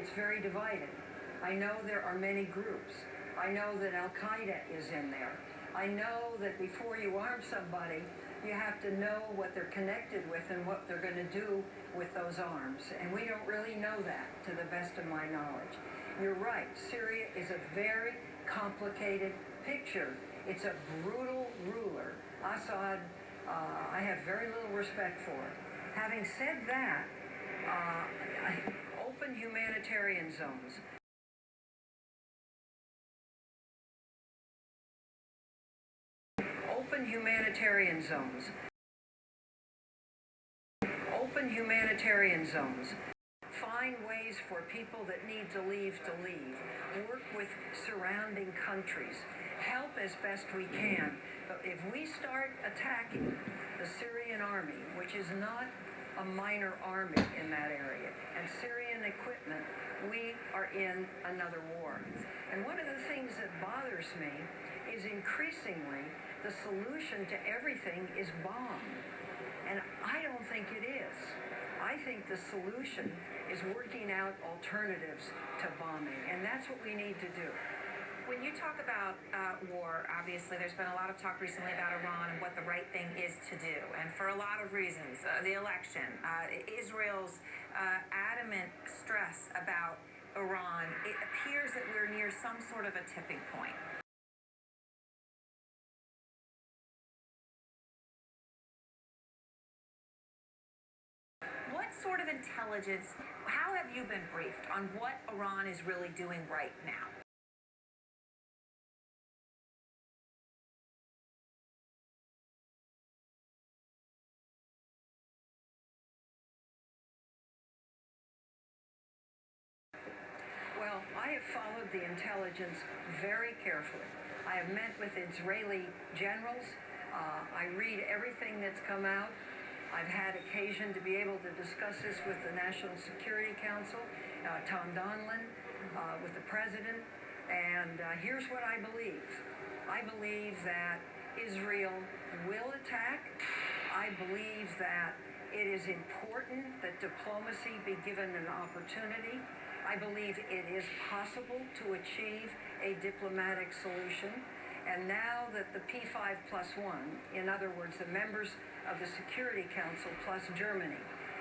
it's very divided. I know there are many groups. I know that Al-Qaeda is in there. I know that before you arm somebody, you have to know what they're connected with and what they're going to do with those arms. And we don't really know that, to the best of my knowledge. You're right, Syria is a very complicated picture. It's a brutal ruler. Assad, I have very little respect for. Having said that, open humanitarian zones. Open humanitarian zones. Open humanitarian zones. Find ways for people that need to leave. Work with surrounding countries. Help as best we can. But if we start attacking the Syrian army, which is not a minor army in that area, and Syrian equipment, we are in another war. And one of the things that bothers me is increasingly the solution to everything is bomb. And I don't think it is. I think the solution is working out alternatives to bombing, and that's what we need to do. When you talk about war, obviously there's been a lot of talk recently about Iran and what the right thing is to do, and for a lot of reasons. The election, Israel's adamant stress about Iran, it appears that we're near some sort of a tipping point. What sort of intelligence, how have you been briefed on what Iran is really doing right now? Well, I have followed the intelligence very carefully. I have met with Israeli generals. I read everything that's come out. I've had occasion to be able to discuss this with the National Security Council, Tom Donilon, with the President, and here's what I believe. I believe that Israel will attack. I believe that it is important that diplomacy be given an opportunity. I believe it is possible to achieve a diplomatic solution. And now that the P5+1, in other words, the members of the Security Council plus Germany,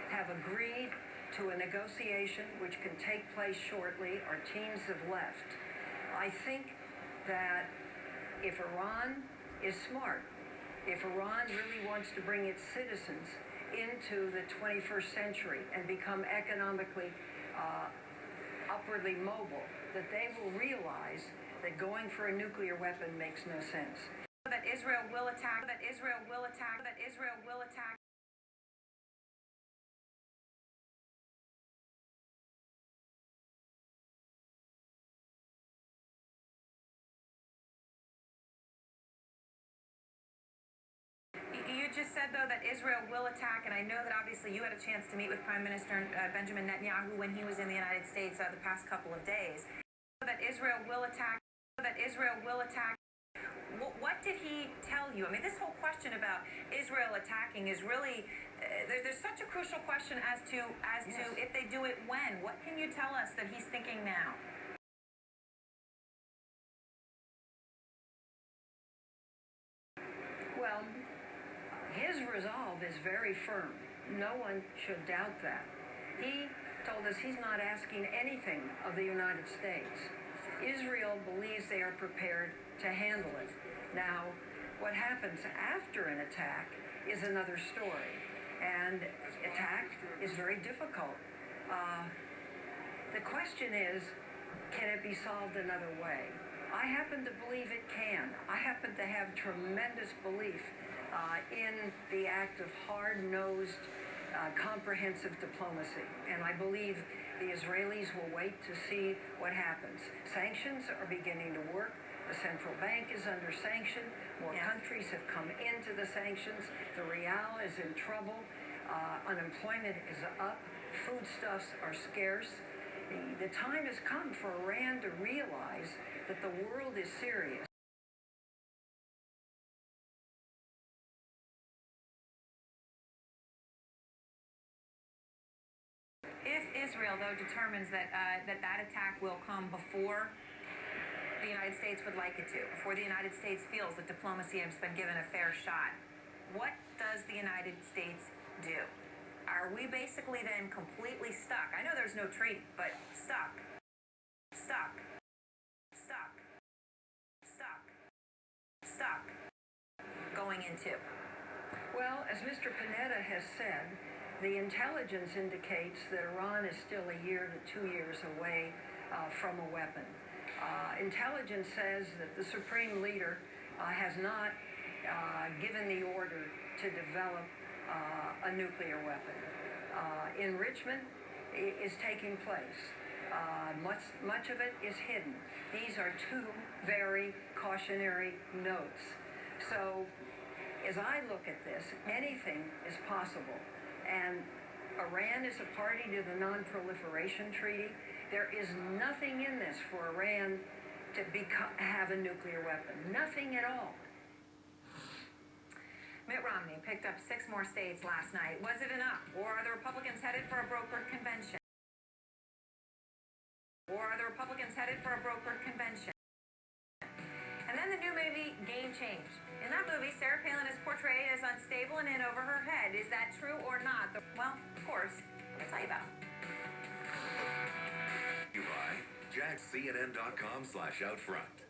have agreed to a negotiation which can take place shortly, our teams have left. I think that if Iran is smart, if Iran really wants to bring its citizens into the 21st century and become economically upwardly mobile, that they will realize that going for a nuclear weapon makes no sense. That Israel will attack, that Israel will attack, that Israel will attack. You just said, though, that Israel will attack, and I know that obviously you had a chance to meet with Prime Minister Benjamin Netanyahu when he was in the United States the past couple of days. That Israel will attack, that Israel will attack. What did he tell you? I mean, this whole question about Israel attacking is really, there's such a crucial question as to if they do it when. What can you tell us that he's thinking now? Well, his resolve is very firm. No one should doubt that. He told us he's not asking anything of the United States. Israel believes they are prepared to handle it. Now, what happens after an attack is another story, and attack is very difficult. The question is, can it be solved another way? I happen to believe it can. I happen to have tremendous belief in the act of hard-nosed, comprehensive diplomacy, and I believe the Israelis will wait to see what happens. Sanctions are beginning to work. The central bank is under sanction. More countries have come into the sanctions. The real is in trouble. Unemployment is up. Foodstuffs are scarce. The time has come for Iran to realize that the world is serious. If Israel, though, determines that that attack will come before the United States would like it to, before the United States feels that diplomacy has been given a fair shot, what does the United States do? Are we basically then completely stuck? I know there's no treaty, but stuck, stuck, stuck, stuck, stuck, going into? Well, as Mr. Panetta has said, the intelligence indicates that Iran is still a year to 2 years away from a weapon. Intelligence says that the Supreme Leader has not given the order to develop a nuclear weapon. Enrichment is taking place. Much of it is hidden. These are two very cautionary notes. So, as I look at this, anything is possible. And Iran is a party to the Non-Proliferation Treaty. There is nothing in this for Iran to have a nuclear weapon. Nothing at all. Mitt Romney picked up 6 more states last night. Was it enough? Or are the Republicans headed for a brokered convention? And then the new movie, Game Change. In that movie, Sarah Palin is portrayed as unstable and in over her head. Is that true or not? Well, of course, I'll tell you about it. You buy JacksCNN.com/outfront.